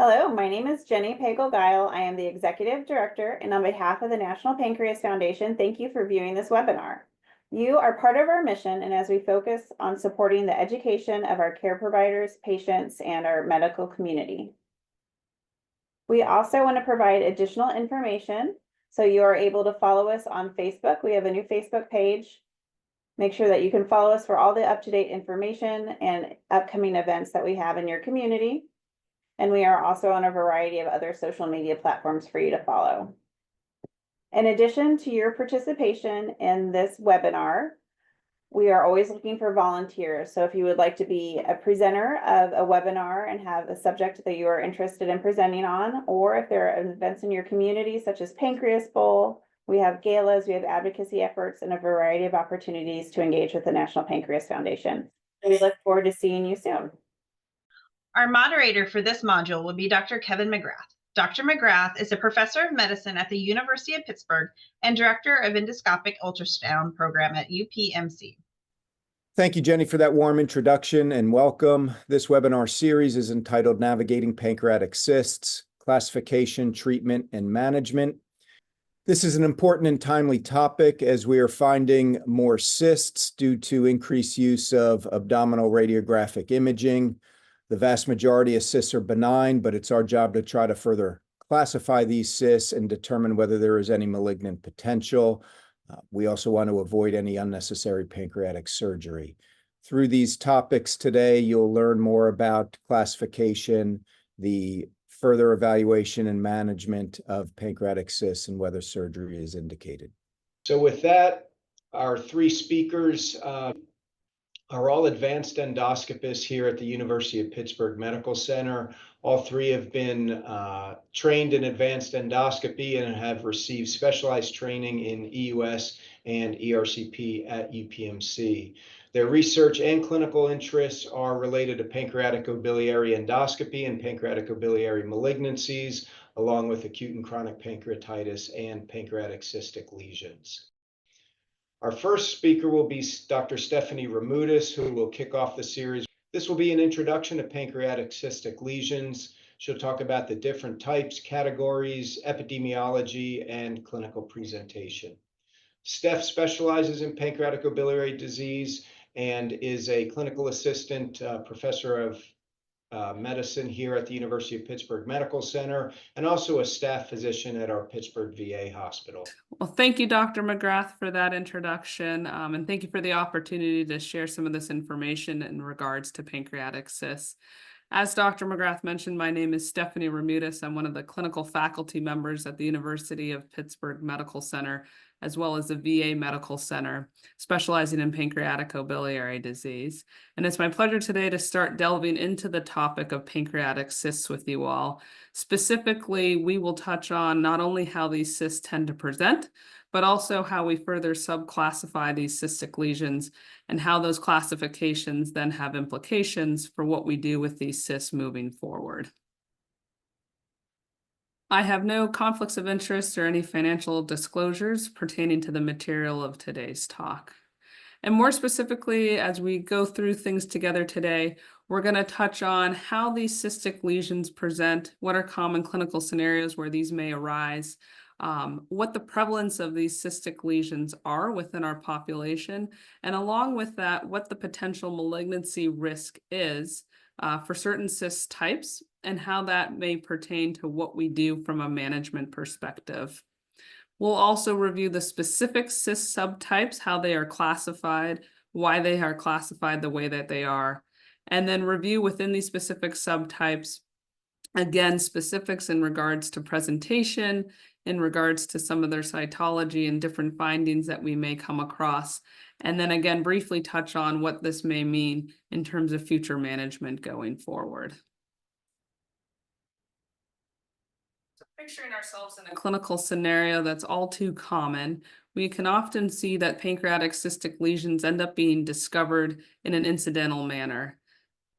Hello, my name is Jenny Pagel-Guile. I am the Executive Director, and on behalf of the National Pancreas Foundation, thank you for viewing this webinar. You are part of our mission, and as we focus on supporting the education of our care providers, patients, and our medical community. We also want to provide additional information, so you are able to follow us on Facebook. We have a new Facebook page. Make sure that you can follow us for all the up-to-date information and upcoming events that we have in your community. And we are also on a variety of other social media platforms for you to follow. In addition to your participation in this webinar, we are always looking for volunteers. So if you would like to be a presenter of a webinar and have a subject that you are interested in presenting on, or if there are events in your community such as Pancreas Bowl, we have galas, we have advocacy efforts, and a variety of opportunities to engage with the National Pancreas Foundation. And we look forward to seeing you soon. Our moderator for this module will be Dr. Kevin McGrath. Dr. McGrath is a professor of medicine at the University of Pittsburgh and director of endoscopic ultrasound program at UPMC. Thank you, Jenny, for that warm introduction and welcome. This webinar series is entitled Navigating Pancreatic Cysts, Classification, Treatment, and Management. This is an important and timely topic as we are finding more cysts due to increased use of abdominal radiographic imaging. The vast majority of cysts are benign, but it's our job to try to further classify these cysts and determine whether there is any malignant potential. We also want to avoid any unnecessary pancreatic surgery. Through these topics today, you'll learn more about classification, the further evaluation and management of pancreatic cysts, and whether surgery is indicated. So with that, our three speakers are all advanced endoscopists here at the University of Pittsburgh Medical Center. All three have been trained in advanced endoscopy and have received specialized training in EUS and ERCP at UPMC. Their research and clinical interests are related to pancreaticobiliary endoscopy and pancreaticobiliary malignancies, along with acute and chronic pancreatitis and pancreatic cystic lesions. Our first speaker will be Dr. Stephanie Romutis, who will kick off the series. This will be an introduction to pancreatic cystic lesions. She'll talk about the different types, categories, epidemiology, and clinical presentation. Steph specializes in pancreaticobiliary disease and is a clinical assistant professor of medicine here at the University of Pittsburgh Medical Center, and also a staff physician at our Pittsburgh VA hospital. Well, thank you, Dr. McGrath, for that introduction, and thank you for the opportunity to share some of this information in regards to pancreatic cysts. As Dr. McGrath mentioned, my name is Stephanie Romutis. I'm one of the clinical faculty members at the University of Pittsburgh Medical Center, as well as the VA Medical Center, specializing in pancreaticobiliary disease. And it's my pleasure today to start delving into the topic of pancreatic cysts with you all. Specifically, we will touch on not only how these cysts tend to present, but also how we further subclassify these cystic lesions and how those classifications then have implications for what we do with these cysts moving forward. I have no conflicts of interest or any financial disclosures pertaining to the material of today's talk. And more specifically, as we go through things together today, we're going to touch on how these cystic lesions present, what are common clinical scenarios where these may arise, what the prevalence of these cystic lesions are within our population, and along with that, what the potential malignancy risk is for certain cyst types, and how that may pertain to what we do from a management perspective. We'll also review the specific cyst subtypes, how they are classified, why they are classified the way that they are, and then review within these specific subtypes, again, specifics in regards to presentation, in regards to some of their cytology and different findings that we may come across, and then again, briefly touch on what this may mean in terms of future management going forward. Picturing ourselves in a clinical scenario that's all too common, we can often see that pancreatic cystic lesions end up being discovered in an incidental manner.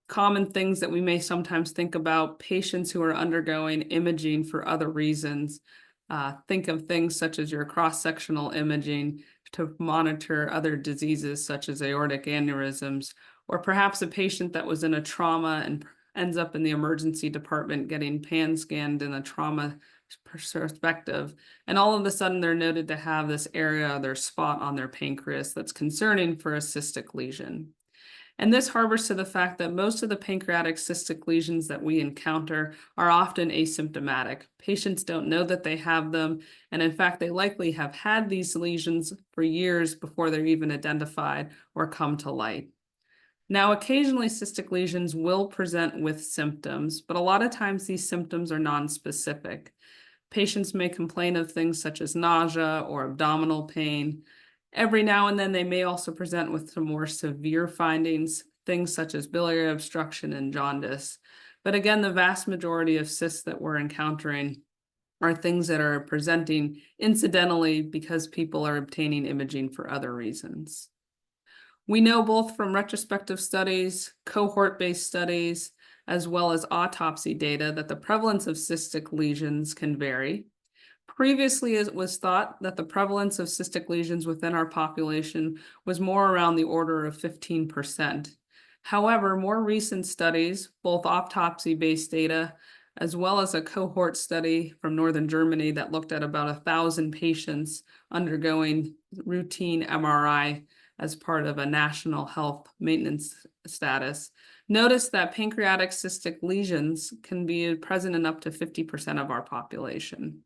Common things that we may sometimes think about: patients who are undergoing imaging for other reasons. Think of things such as your cross-sectional imaging to monitor other diseases such as aortic aneurysms, or perhaps a patient that was in a trauma and ends up in the emergency department getting pan scanned in a trauma perspective. And all of a sudden they're noted to have this area, their spot on their pancreas that's concerning for a cystic lesion. And this harbors to the fact that most of the pancreatic cystic lesions that we encounter are often asymptomatic. Patients don't know that they have them, and in fact, they likely have had these lesions for years before they're even identified or come to light. Now, occasionally cystic lesions will present with symptoms, but a lot of times these symptoms are nonspecific. Patients may complain of things such as nausea or abdominal pain. Every now and then, they may also present with some more severe findings, things such as biliary obstruction and jaundice. But again, the vast majority of cysts that we're encountering are things that are presenting incidentally because people are obtaining imaging for other reasons. We know both from retrospective studies, cohort-based studies, as well as autopsy data that the prevalence of cystic lesions can vary. Previously, it was thought that the prevalence of cystic lesions within our population was more around the order of 15%. However, more recent studies, both autopsy-based data, as well as a cohort study from Northern Germany that looked at about 1,000 patients undergoing routine MRI as part of a national health maintenance status, noticed that pancreatic cystic lesions can be present in up to 50% of our population.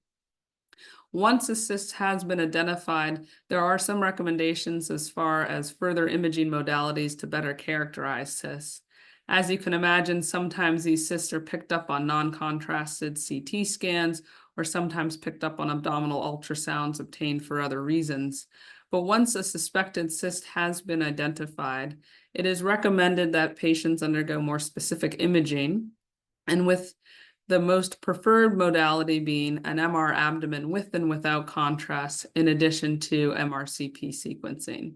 Once a cyst has been identified, there are some recommendations as far as further imaging modalities to better characterize cysts. As you can imagine, sometimes these cysts are picked up on non-contrasted CT scans or sometimes picked up on abdominal ultrasounds obtained for other reasons. But once a suspected cyst has been identified, it is recommended that patients undergo more specific imaging, and with the most preferred modality being an MR abdomen with and without contrast, in addition to MRCP sequencing.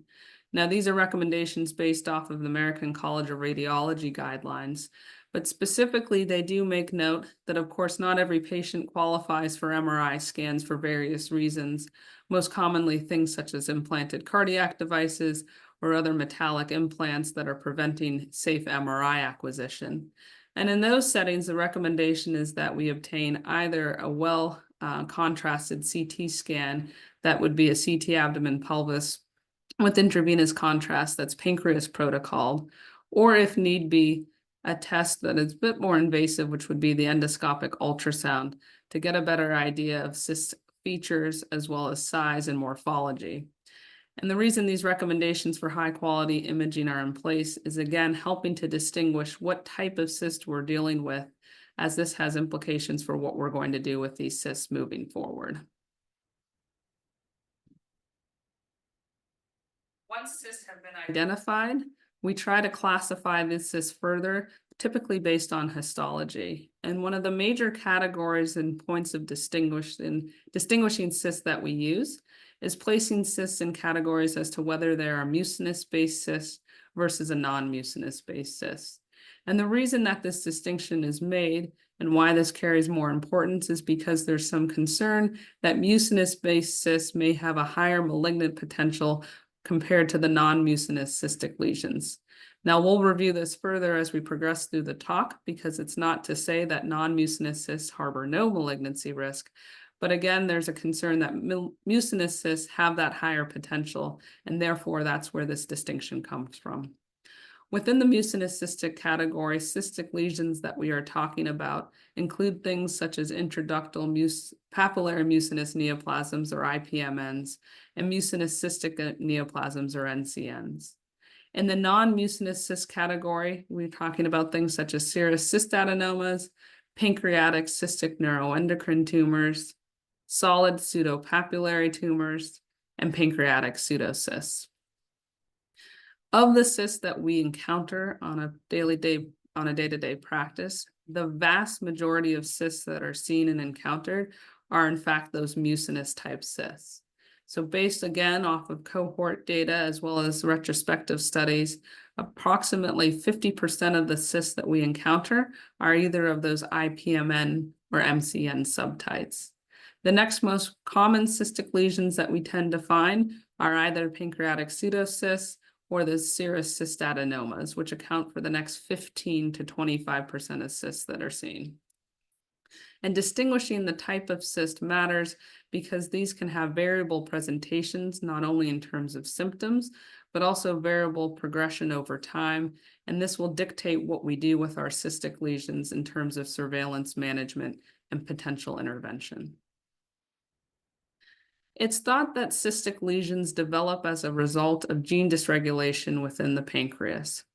Now, these are recommendations based off of the American College of Radiology guidelines, but specifically, they do make note that, of course, not every patient qualifies for MRI scans for various reasons, most commonly things such as implanted cardiac devices or other metallic implants that are preventing safe MRI acquisition. And in those settings, the recommendation is that we obtain either a well-contrasted CT scan that would be a CT abdomen pelvis with intravenous contrast that's pancreas protocol, or if need be, a test that is a bit more invasive, which would be the endoscopic ultrasound, to get a better idea of cyst features as well as size and morphology. And the reason these recommendations for high quality imaging are in place is, again, helping to distinguish what type of cyst we're dealing with, as this has implications for what we're going to do with these cysts moving forward. Once cysts have been identified, we try to classify this cyst further, typically based on histology. And one of the major categories and points of distinguishing cysts that we use is placing cysts in categories as to whether they are mucinous-based cysts versus a non-mucinous-based cyst. And the reason that this distinction is made and why this carries more importance is because there's some concern that mucinous-based cysts may have a higher malignant potential compared to the non-mucinous cystic lesions. Now, we'll review this further as we progress through the talk, because it's not to say that non-mucinous cysts harbor no malignancy risk, but again, there's a concern that mucinous cysts have that higher potential, and therefore that's where this distinction comes from. Within the mucinous cystic category, cystic lesions that we are talking about include things such as intraductal papillary mucinous neoplasms, or IPMNs, and mucinous cystic neoplasms, or NCNs. In the non-mucinous cyst category, we're talking about things such as serous cystadenomas, pancreatic cystic neuroendocrine tumors, solid pseudopapillary tumors, and pancreatic pseudocysts. Of the cysts that we encounter on a day-to-day practice, the vast majority of cysts that are seen and encountered are in fact those mucinous type cysts. So based again off of cohort data as well as retrospective studies, approximately 50% of the cysts that we encounter are either of those IPMN or MCN subtypes. The next most common cystic lesions that we tend to find are either pancreatic pseudocysts or the serous cystadenomas, which account for the next 15 to 25% of cysts that are seen. And distinguishing the type of cyst matters because these can have variable presentations, not only in terms of symptoms, but also variable progression over time. And this will dictate what we do with our cystic lesions in terms of surveillance, management, and potential intervention. It's thought that cystic lesions develop as a result of gene dysregulation within the pancreas.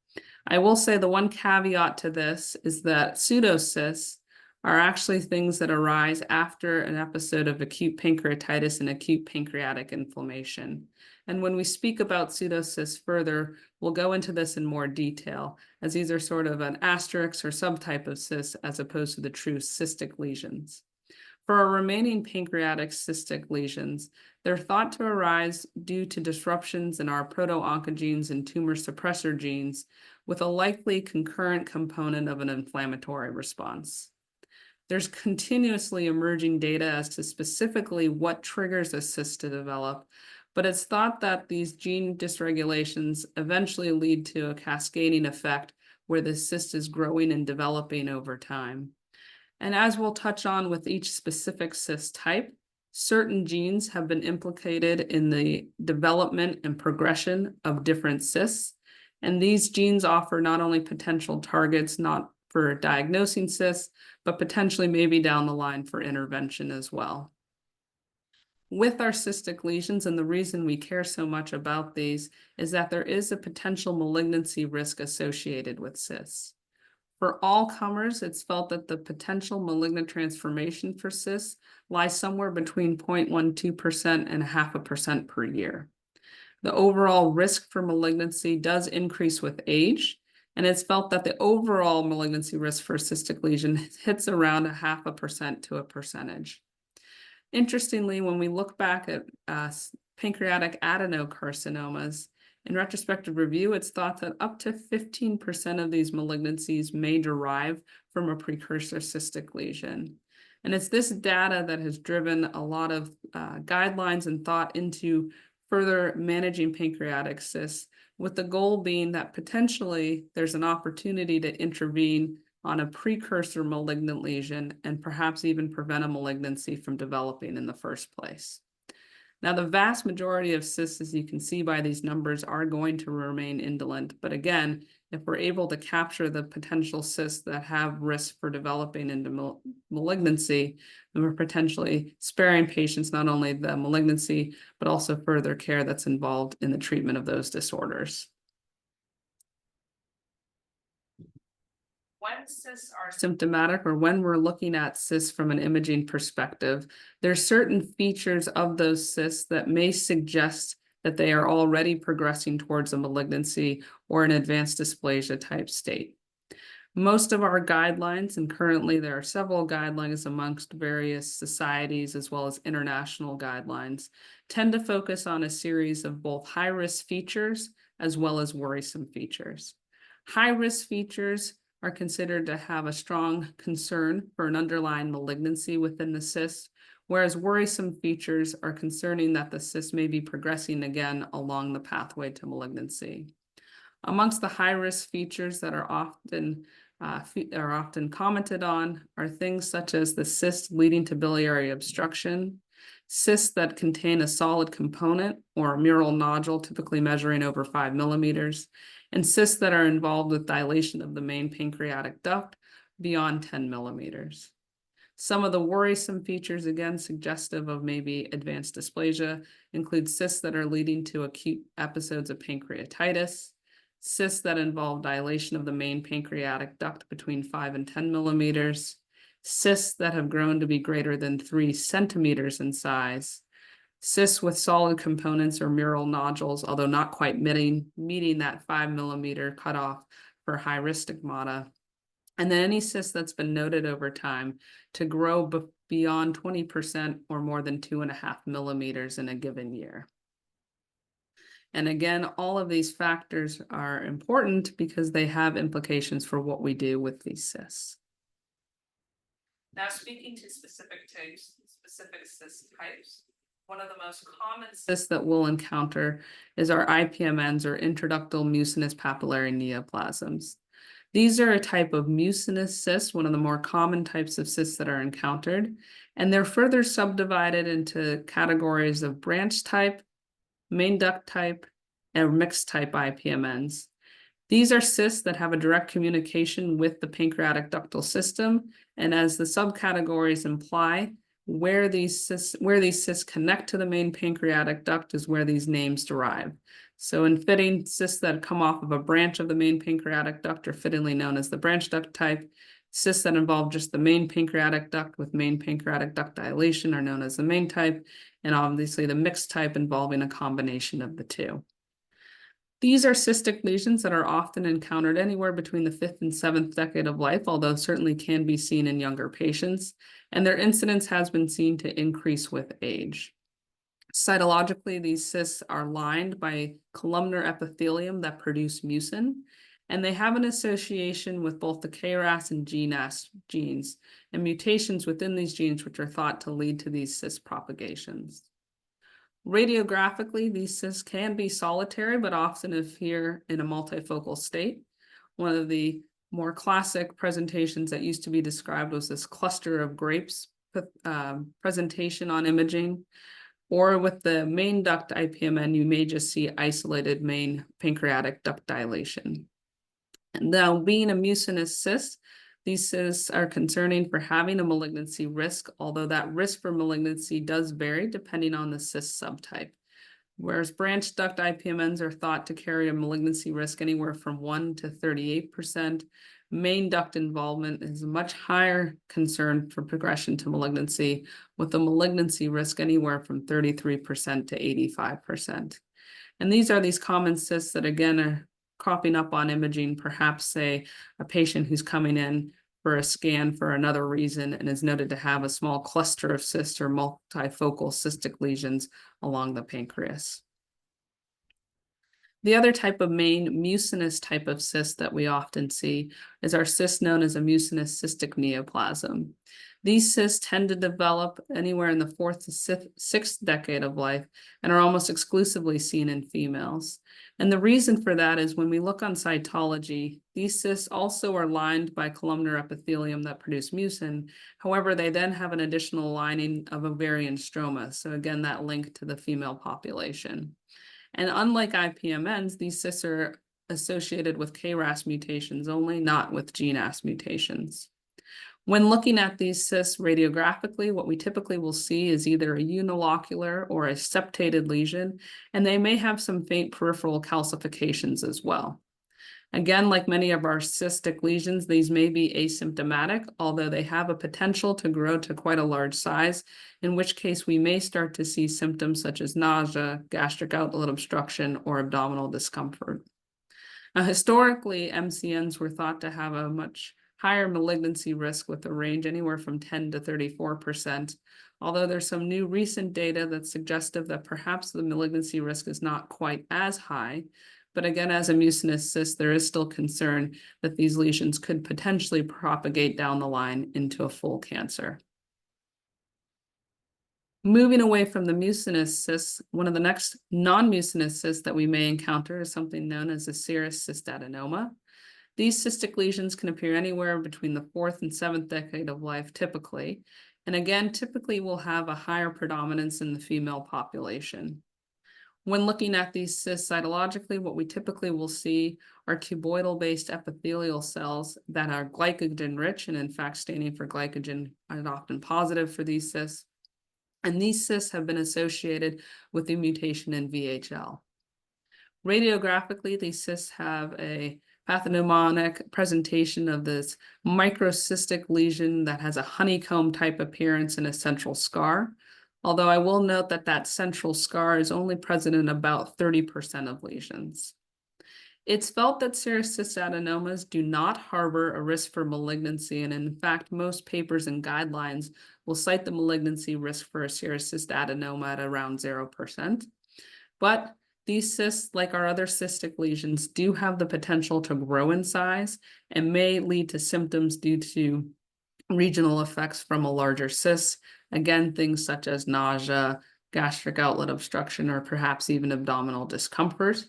I will say the one caveat to this is that pseudocysts are actually things that arise after an episode of acute pancreatitis and acute pancreatic inflammation. And when we speak about pseudocysts further, we'll go into this in more detail, as these are sort of an asterisk or subtype of cysts as opposed to the true cystic lesions. For our remaining pancreatic cystic lesions, they're thought to arise due to disruptions in our proto-oncogenes and tumor suppressor genes, with a likely concurrent component of an inflammatory response. There's continuously emerging data as to specifically what triggers a cyst to develop, but it's thought that these gene dysregulations eventually lead to a cascading effect where the cyst is growing and developing over time. And as we'll touch on with each specific cyst type, certain genes have been implicated in the development and progression of different cysts. And these genes offer not only potential targets, not for diagnosing cysts, but potentially maybe down the line for intervention as well. With our cystic lesions, and the reason we care so much about these is that there is a potential malignancy risk associated with cysts. For all comers, it's felt that the potential malignant transformation for cysts lies somewhere between 0.12% and 0.5% per year. The overall risk for malignancy does increase with age, and it's felt that the overall malignancy risk for a cystic lesion hits around 0.5% to a percentage. Interestingly, when we look back at pancreatic adenocarcinomas, in retrospective review, it's thought that up to 15% of these malignancies may derive from a precursor cystic lesion. And it's this data that has driven a lot of guidelines and thought into further managing pancreatic cysts, with the goal being that potentially there's an opportunity to intervene on a precursor malignant lesion and perhaps even prevent a malignancy from developing in the first place. Now, the vast majority of cysts, as you can see by these numbers, are going to remain indolent. But again, if we're able to capture the potential cysts that have risk for developing into malignancy, then we're potentially sparing patients not only the malignancy, but also further care that's involved in the treatment of those disorders. When cysts are symptomatic, or when we're looking at cysts from an imaging perspective, there's certain features of those cysts that may suggest that they are already progressing towards a malignancy or an advanced dysplasia type state. Most of our guidelines, and currently there are several guidelines amongst various societies as well as international guidelines, tend to focus on a series of both high-risk features as well as worrisome features. High-risk features are considered to have a strong concern for an underlying malignancy within the cyst, whereas worrisome features are concerning that the cyst may be progressing again along the pathway to malignancy. Amongst the high-risk features that are often commented on are things such as the cyst leading to biliary obstruction, cysts that contain a solid component or a mural nodule typically measuring over 5 millimeters, and cysts that are involved with dilation of the main pancreatic duct beyond 10 millimeters. Some of the worrisome features, again, suggestive of maybe advanced dysplasia, include cysts that are leading to acute episodes of pancreatitis, cysts that involve dilation of the main pancreatic duct between 5 and 10 millimeters, cysts that have grown to be greater than 3 centimeters in size, cysts with solid components or mural nodules, although not quite meeting that 5 millimeter cutoff for high-risk stigmata, and then any cyst that's been noted over time to grow beyond 20% or more than 2.5 millimeters in a given year. And again, all of these factors are important because they have implications for what we do with these cysts. Now, speaking to specific cyst types, One of the most common cysts that we'll encounter is our IPMNs, or intraductal mucinous papillary neoplasms. These are a type of mucinous cyst, one of the more common types of cysts that are encountered, and they're further subdivided into categories of branch type, main duct type, and mixed type IPMNs. These are cysts that have a direct communication with the pancreatic ductal system, and as the subcategories imply, where these cysts connect to the main pancreatic duct is where these names derive. So in fitting, cysts that come off of a branch of the main pancreatic duct are fittingly known as the branch duct type. Cysts that involve just the main pancreatic duct with main pancreatic duct dilation are known as the main type, and obviously the mixed type involving a combination of the two. These are cystic lesions that are often encountered anywhere between the 5th and 7th decade of life, although certainly can be seen in younger patients, and their incidence has been seen to increase with age. Cytologically, these cysts are lined by columnar epithelium that produce mucin, and they have an association with both the KRAS and GNAS genes, and mutations within these genes which are thought to lead to these cyst propagations. Radiographically, these cysts can be solitary, but often appear in a multifocal state. One of the more classic presentations that used to be described was this cluster of grapes presentation on imaging, or with the main duct IPMN, you may just see isolated main pancreatic duct dilation. And now, being a mucinous cyst, these cysts are concerning for having a malignancy risk, although that risk for malignancy does vary depending on the cyst subtype. Whereas branch duct IPMNs are thought to carry a malignancy risk anywhere from 1 to 38%, main duct involvement is a much higher concern for progression to malignancy, with the malignancy risk anywhere from 33% to 85%. And these are these common cysts that again are cropping up on imaging, perhaps say a patient who's coming in for a scan for another reason and is noted to have a small cluster of cysts or multifocal cystic lesions along the pancreas. The other type of main mucinous type of cyst that we often see is our cyst known as a mucinous cystic neoplasm. These cysts tend to develop anywhere in the 4th to 6th decade of life and are almost exclusively seen in females. And the reason for that is when we look on cytology, these cysts also are lined by columnar epithelium that produce mucin. However, they then have an additional lining of ovarian stroma. So again, that link to the female population. And unlike IPMNs, these cysts are associated with KRAS mutations only, not with GNAS mutations. When looking at these cysts radiographically, what we typically will see is either a unilocular or a septated lesion, and they may have some faint peripheral calcifications as well. Again, like many of our cystic lesions, these may be asymptomatic, although they have a potential to grow to quite a large size, in which case we may start to see symptoms such as nausea, gastric outlet obstruction, or abdominal discomfort. Now, historically, MCNs were thought to have a much higher malignancy risk with a range anywhere from 10 to 34%, although there's some new recent data that's suggestive that perhaps the malignancy risk is not quite as high. But again, as a mucinous cyst, there is still concern that these lesions could potentially propagate down the line into a full cancer. Moving away from the mucinous cysts, one of the next non-mucinous cysts that we may encounter is something known as a serous cystadenoma. These cystic lesions can appear anywhere between the 4th and 7th decade of life typically, and again, typically will have a higher predominance in the female population. When looking at these cysts cytologically, what we typically will see are cuboidal-based epithelial cells that are glycogen-rich, and in fact, staining for glycogen is often positive for these cysts. And these cysts have been associated with a mutation in VHL. Radiographically, these cysts have a pathognomonic presentation of this microcystic lesion that has a honeycomb type appearance and a central scar. Although I will note that that central scar is only present in about 30% of lesions. It's felt that serous cystadenomas do not harbor a risk for malignancy, and in fact, most papers and guidelines will cite the malignancy risk for a serous cystadenoma at around 0%. But these cysts, like our other cystic lesions, do have the potential to grow in size and may lead to symptoms due to regional effects from a larger cyst. Again, things such as nausea, gastric outlet obstruction, or perhaps even abdominal discomfort.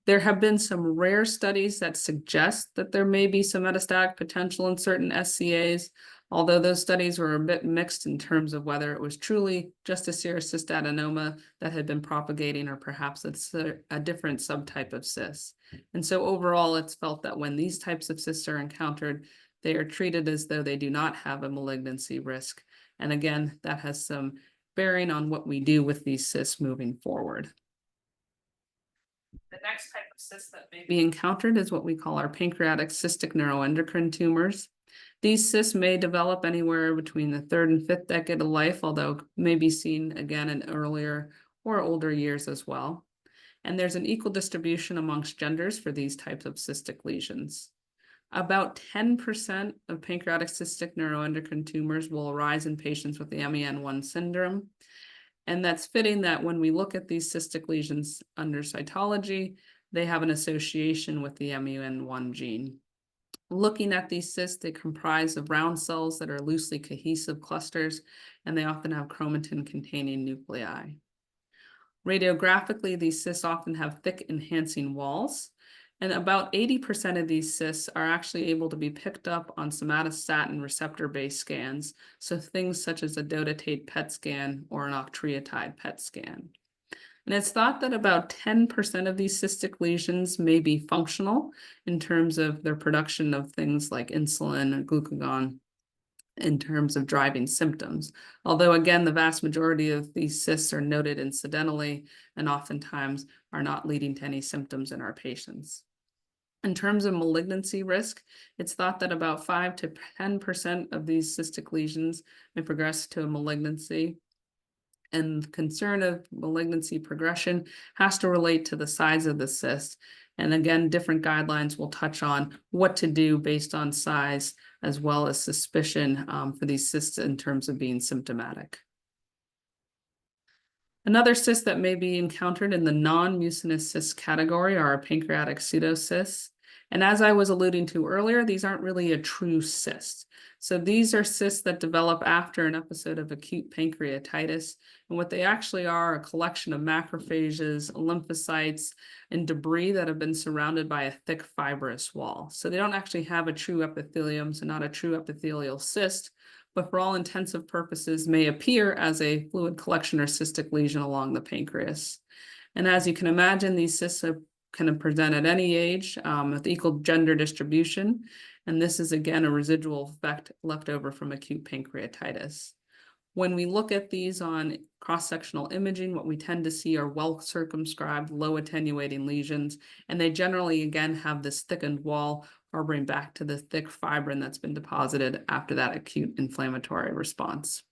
There have been some rare studies that suggest that there may be some metastatic potential in certain SCAs, although those studies were a bit mixed in terms of whether it was truly just a serous cystadenoma that had been propagating, or perhaps it's a different subtype of cyst. And so overall, it's felt that when these types of cysts are encountered, they are treated as though they do not have a malignancy risk. And again, that has some bearing on what we do with these cysts moving forward. The next type of cyst that may be encountered is what we call our pancreatic cystic neuroendocrine tumors. These cysts may develop anywhere between the 3rd and 5th decade of life, although may be seen again in earlier or older years as well. And there's an equal distribution amongst genders for these types of cystic lesions. About 10% of pancreatic cystic neuroendocrine tumors will arise in patients with the MEN1 syndrome. And that's fitting that when we look at these cystic lesions under cytology, they have an association with the MEN1 gene. Looking at these cysts, they comprise of round cells that are loosely cohesive clusters, and they often have chromatin-containing nuclei. Radiographically, these cysts often have thick enhancing walls, and about 80% of these cysts are actually able to be picked up on somatostatin receptor-based scans, so things such as a dotatate PET scan or an octreotide PET scan. And it's thought that about 10% of these cystic lesions may be functional in terms of their production of things like insulin and glucagon in terms of driving symptoms. Although again, the vast majority of these cysts are noted incidentally and oftentimes are not leading to any symptoms in our patients. In terms of malignancy risk, it's thought that about 5 to 10% of these cystic lesions may progress to a malignancy. And concern of malignancy progression has to relate to the size of the cyst. And again, different guidelines will touch on what to do based on size, as well as suspicion for these cysts in terms of being symptomatic. Another cyst that may be encountered in the non-mucinous cyst category are pancreatic pseudocysts. And as I was alluding to earlier, these aren't really a true cyst. So these are cysts that develop after an episode of acute pancreatitis. And what they actually are a collection of macrophages, lymphocytes, and debris that have been surrounded by a thick fibrous wall. So they don't actually have a true epithelium, so not a true epithelial cyst, but for all intensive purposes may appear as a fluid collection or cystic lesion along the pancreas. And as you can imagine, these cysts can present at any age with equal gender distribution. And this is again a residual effect left over from acute pancreatitis. When we look at these on cross-sectional imaging, what we tend to see are well-circumscribed, low attenuating lesions, and they generally again have this thickened wall harboring back to the thick fibrin that's been deposited after that acute inflammatory response.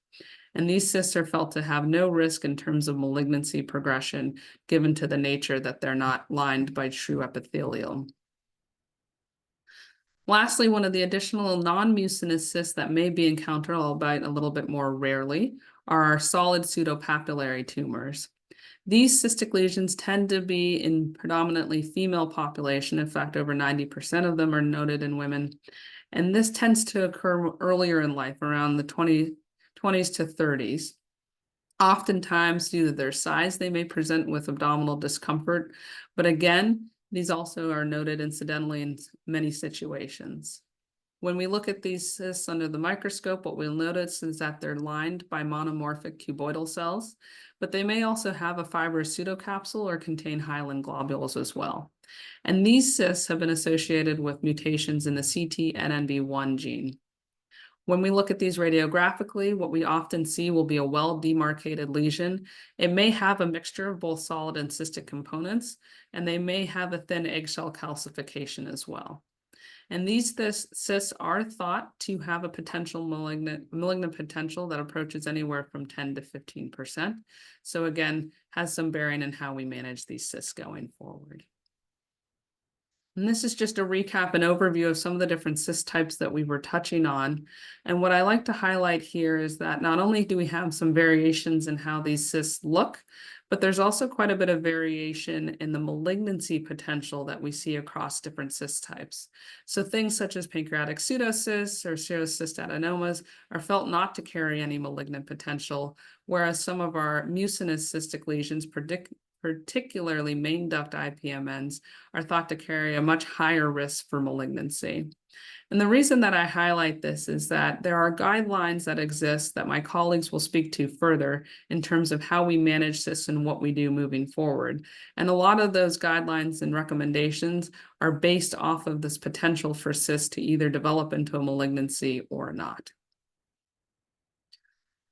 And these cysts are felt to have no risk in terms of malignancy progression, given to the nature that they're not lined by true epithelium. Lastly, one of the additional non-mucinous cysts that may be encountered, albeit a little bit more rarely, are our solid pseudopapillary tumors. These cystic lesions tend to be in predominantly female population. In fact, over 90% of them are noted in women. And this tends to occur earlier in life, around the 20s to 30s. Oftentimes, due to their size, they may present with abdominal discomfort. But again, these also are noted incidentally in many situations. When we look at these cysts under the microscope, what we'll notice is that they're lined by monomorphic cuboidal cells, but they may also have a fibrous pseudocapsule or contain hyaline globules as well. And these cysts have been associated with mutations in the CTNNB1 gene. When we look at these radiographically, what we often see will be a well-demarcated lesion. It may have a mixture of both solid and cystic components, and they may have a thin eggshell calcification as well. And these cysts are thought to have a potential malignant potential that approaches anywhere from 10 to 15%. So again, has some bearing in how we manage these cysts going forward. And this is just a recap and overview of some of the different cyst types that we were touching on. And what I like to highlight here is that not only do we have some variations in how these cysts look, but there's also quite a bit of variation in the malignancy potential that we see across different cyst types. So things such as pancreatic pseudocysts or serocystadenomas are felt not to carry any malignant potential, whereas some of our mucinous cystic lesions, particularly main duct IPMNs, are thought to carry a much higher risk for malignancy. And the reason that I highlight this is that there are guidelines that exist that my colleagues will speak to further in terms of how we manage cysts and what we do moving forward. And a lot of those guidelines and recommendations are based off of this potential for cysts to either develop into a malignancy or not.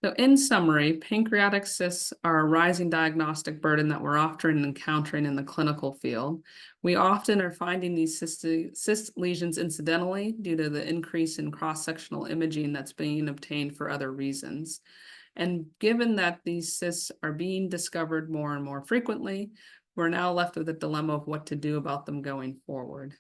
So in summary, pancreatic cysts are a rising diagnostic burden that we're often encountering in the clinical field. We often are finding these cyst lesions incidentally due to the increase in cross-sectional imaging that's being obtained for other reasons. And given that these cysts are being discovered more and more frequently, we're now left with a dilemma of what to do about them going forward.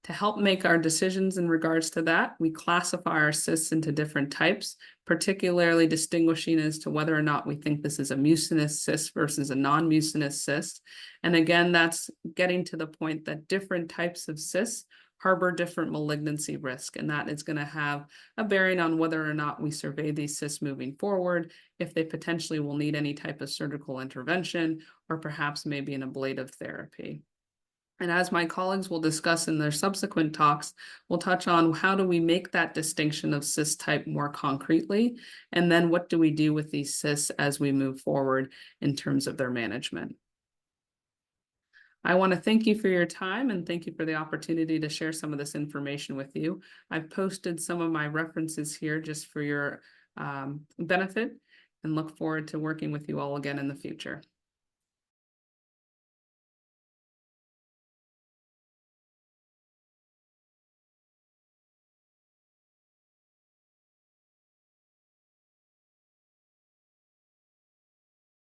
To help make our decisions in regards to that, we classify our cysts into different types, particularly distinguishing as to whether or not we think this is a mucinous cyst versus a non-mucinous cyst. And again, that's getting to the point that different types of cysts harbor different malignancy risk, and that is going to have a bearing on whether or not we survey these cysts moving forward, if they potentially will need any type of surgical intervention, or perhaps maybe an ablative therapy. And as my colleagues will discuss in their subsequent talks, we'll touch on how do we make that distinction of cyst type more concretely, and then what do we do with these cysts as we move forward in terms of their management. I want to thank you for your time and thank you for the opportunity to share some of this information with you. I've posted some of my references here just for your benefit, and look forward to working with you all again in the future.